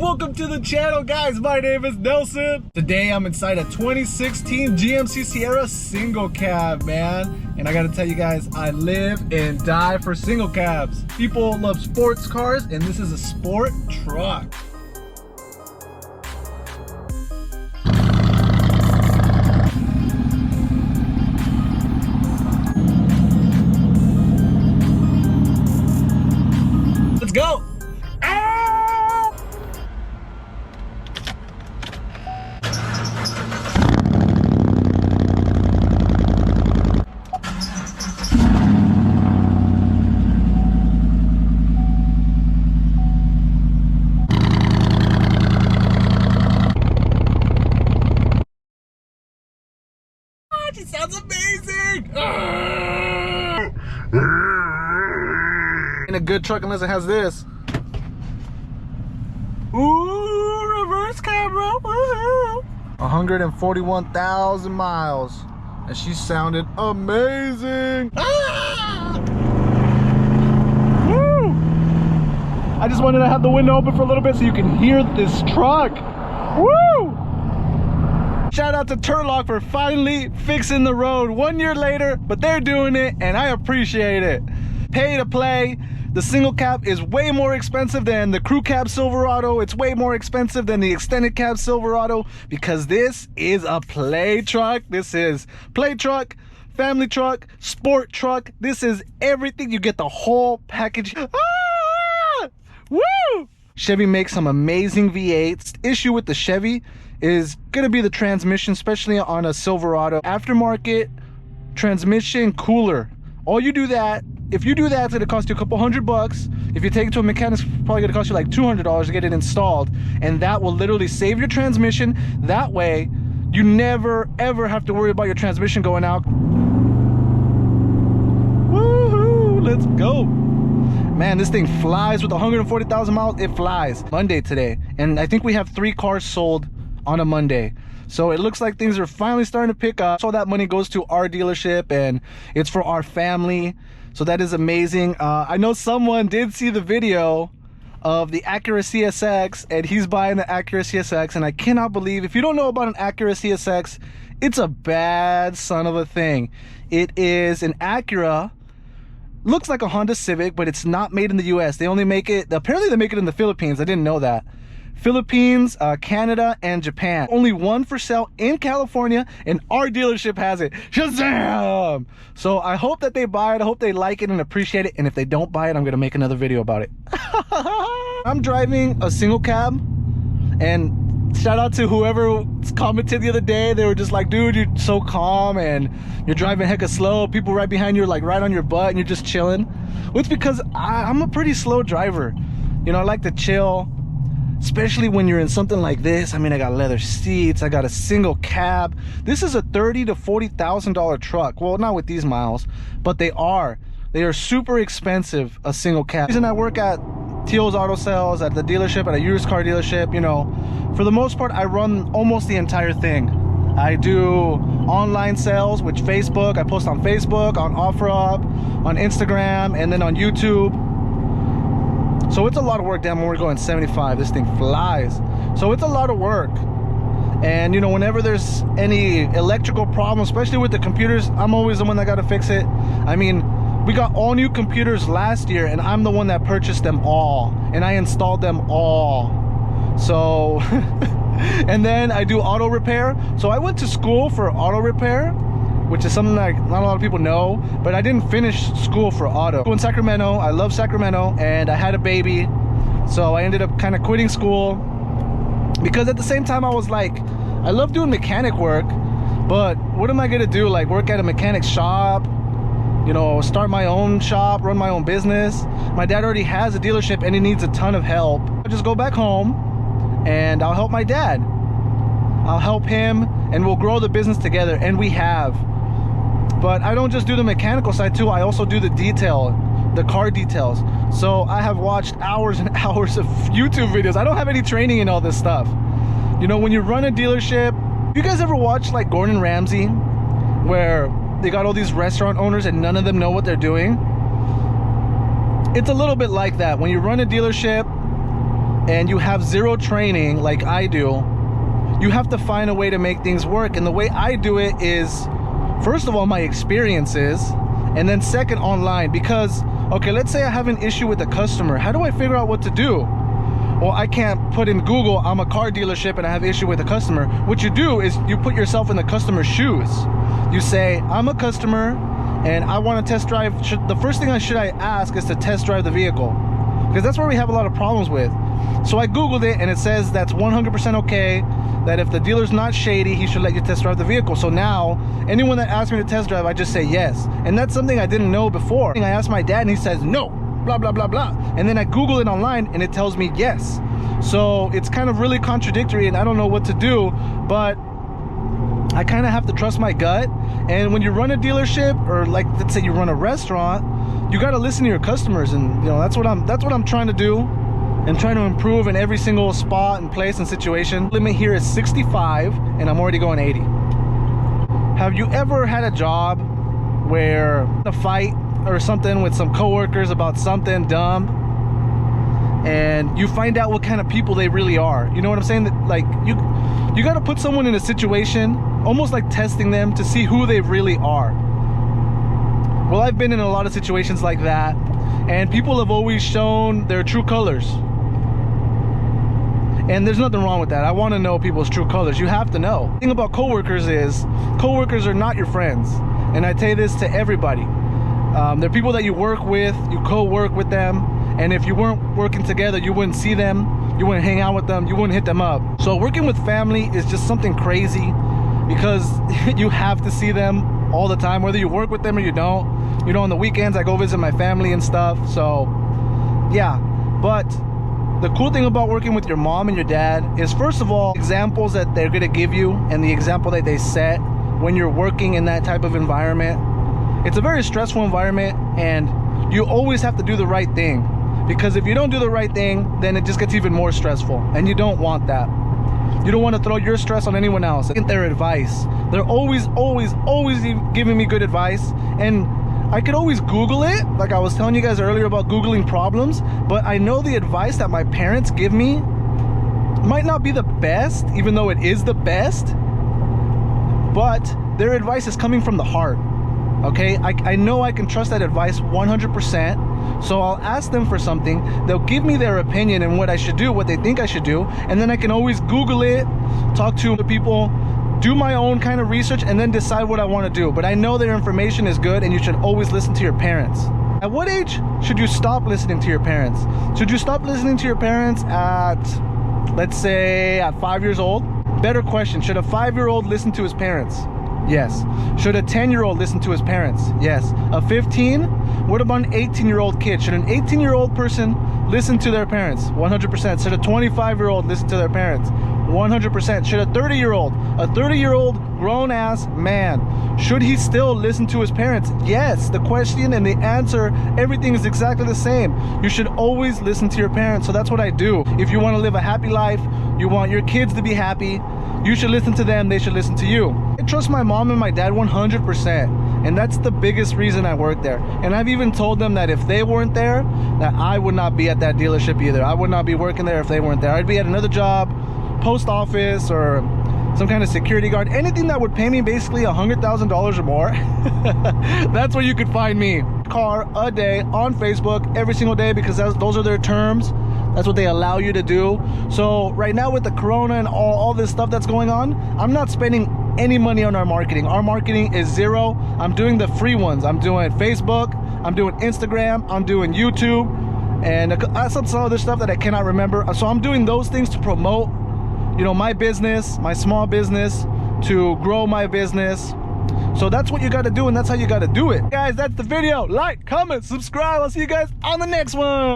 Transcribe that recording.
Welcome to the channel, guys. My name is Nelson. Today I'm inside a 2016 GMC Sierra single cab, man. And I gotta tell you guys, I live and die for single cabs. People love sports cars, and this is a sport truck. Let's go. It sounds amazing! Ain't a good truck unless it has this. Ooh, reverse camera! Woohoo! 141,000 miles, and she sounded amazing. Woo! I just wanted to have the window open for a little bit so you can hear this truck. Woo! Shout out to Turlock for finally fixing the road 1 year later, but they're doing it and I appreciate it. Pay to play. The single cab is way more expensive than the crew cab Silverado. It's way more expensive than the extended cab Silverado because this is a play truck. This is play truck, family truck, sport truck. This is everything. You get the whole package. Ah! Woo! Chevy makes some amazing V8s. Issue with the Chevy is gonna be the transmission, especially on a Silverado. Aftermarket transmission cooler. All you do that, if you do that, it's gonna cost you a couple $100. If you take it to a mechanic, it's probably gonna cost you like $200 to get it installed. And that will literally save your transmission. That way, you never ever have to worry about your transmission going out. Woohoo, let's go. Man, this thing flies with 140,000 miles. It flies. Monday today, and I think we have 3 cars sold on a Monday, so it looks like things are finally starting to pick up. So that money goes to our dealership and it's for our family, so that is amazing. I know someone did see the video of the Acura CSX and he's buying the Acura CSX, and I cannot believe, if you don't know about an Acura CSX, it's a bad son of a thing. It is an Acura, looks like a Honda Civic, but it's not made in the US. They only make it, apparently they make it in the Philippines. I didn't know that. Philippines, Canada, and Japan. Only one for sale in California, and our dealership has it. Shazam! So I hope that they buy it. I hope they like it and appreciate it. And if they don't buy it, I'm gonna make another video about it. I'm driving a single cab, and shout out to whoever commented the other day. They were just like, dude, you're so calm and you're driving hecka slow. People right behind you are like right on your butt and you're just chilling. Well, it's because I'm a pretty slow driver. You know, I like to chill. Especially when you're in something like this. I mean, I got leather seats, I got a single cab. This is a $30,000 to $40,000 truck. Well, not with these miles, but they are super expensive, a single cab. The reason I work at Teal's Auto Sales, at the dealership, at a used car dealership, you know, for the most part, I run almost the entire thing. I do online sales, which Facebook, I post on Facebook, on OfferUp, on Instagram, and then on YouTube. So it's a lot of work. Damn, when we're going 75, this thing flies. So it's a lot of work. And you know, whenever there's any electrical problem, especially with the computers, I'm always the one that got to fix it. I mean, we got all new computers last year and I'm the one that purchased them all and I installed them all. So and then I do auto repair. So I went to school for auto repair, which is something that not a lot of people know, but I didn't finish school for auto. In Sacramento, I love Sacramento, and I had a baby, so I ended up kind of quitting school because at the same time I was like, I love doing mechanic work, but what am I gonna do? Like work at a mechanic shop, you know, start my own shop, run my own business. My dad already has a dealership and he needs a ton of help. I'll just go back home and I'll help my dad. I'll help him and we'll grow the business together, and we have. But I don't just do the mechanical side too, I also do the detail, the car details. So I have watched hours and hours of YouTube videos. I don't have any training in all this stuff. You know, when you run a dealership, you guys ever watch like Gordon Ramsay, where they got all these restaurant owners and none of them know what they're doing? It's a little bit like that. When you run a dealership, and you have zero training like I do, you have to find a way to make things work. And the way I do it is, first of all, my experiences, and then second, online. Because, okay, let's say I have an issue with a customer. How do I figure out what to do? Well, I can't put in Google, I'm a car dealership and I have an issue with a customer. What you do is you put yourself in the customer's shoes. You say, I'm a customer and I want to test drive. The first thing I ask is to test drive the vehicle, because that's where we have a lot of problems with. So I Googled it and it says that's 100% okay, that if the dealer's not shady, he should let you test drive the vehicle. So now anyone that asks me to test drive, I just say yes. And that's something I didn't know before. I asked my dad and he says no, blah blah blah blah, and then I Google it online and it tells me yes. So it's kind of really contradictory and I don't know what to do, but I kind of have to trust my gut. And when you run a dealership, or like let's say you run a restaurant, you got to listen to your customers. And you know, that's what I'm trying to do, and trying to improve in every single spot and place and situation. Limit here is 65 and I'm already going 80. Have you ever had a job where a fight or something with some coworkers about something dumb, and you find out what kind of people they really are? You know what I'm saying? That, like, you got to put someone in a situation, almost like testing them to see who they really are. Well, I've been in a lot of situations like that, and people have always shown their true colors. And there's nothing wrong with that. I want to know people's true colors. You have to know. The thing about coworkers is, coworkers are not your friends. And I tell you this to everybody. They're people that you work with, you co-work with them, and if you weren't working together, you wouldn't see them, you wouldn't hang out with them, you wouldn't hit them up. So working with family is just something crazy, because you have to see them all the time, whether you work with them or you don't. You know, on the weekends I go visit my family and stuff. So yeah, but the cool thing about working with your mom and your dad is, first of all, examples that they're gonna give you and the example that they set when you're working in that type of environment. It's a very stressful environment, and you always have to do the right thing, because if you don't do the right thing, then it just gets even more stressful, and you don't want that. You don't want to throw your stress on anyone else. Get their advice. They're always giving me good advice, and I could always Google it, like I was telling you guys earlier about Googling problems, but I know the advice that my parents give me might not be the best, even though it is the best, but their advice is coming from the heart. Okay, I know I can trust that advice 100%, so I'll ask them for something, they'll give me their opinion and what I should do, what they think I should do, and then I can always Google it, talk to the people, do my own kind of research, and then decide what I want to do. But I know their information is good, and you should always listen to your parents. At what age should you stop listening to your parents? Should you stop listening to your parents at, let's say, at 5 years old? Better question, should a 5-year-old listen to his parents? Yes. Should a 10-year-old listen to his parents? Yes. A 15? What about an 18-year-old kid? Should an 18-year-old person listen to their parents? 100%. Should a 25-year-old listen to their parents? 100%. Should a 30-year-old grown-ass man, should he still listen to his parents? Yes. The question and the answer, everything is exactly the same. You should always listen to your parents. So that's what I do. If you want to live a happy life, you want your kids to be happy, you should listen to them, they should listen to you. I trust my mom and my dad 100%, and that's the biggest reason I work there. And I've even told them that if they weren't there, that I would not be at that dealership either. I would not be working there if they weren't there. I'd be at another job, post office, or some kind of security guard, anything that would pay me basically $100,000 or more. That's where you could find me. Car a day on Facebook every single day, because those are their terms. That's what they allow you to do. So right now with the corona and all this stuff that's going on, I'm not spending any money on our marketing. Our marketing is zero. I'm doing the free ones. I'm doing Facebook, I'm doing Instagram, I'm doing YouTube, and some other stuff that I cannot remember. So I'm doing those things to promote, you know, my business, my small business, to grow my business. So that's what you got to do, and that's how you got to do it. Guys, that's the video. Like, comment, subscribe. I'll see you guys on the next one.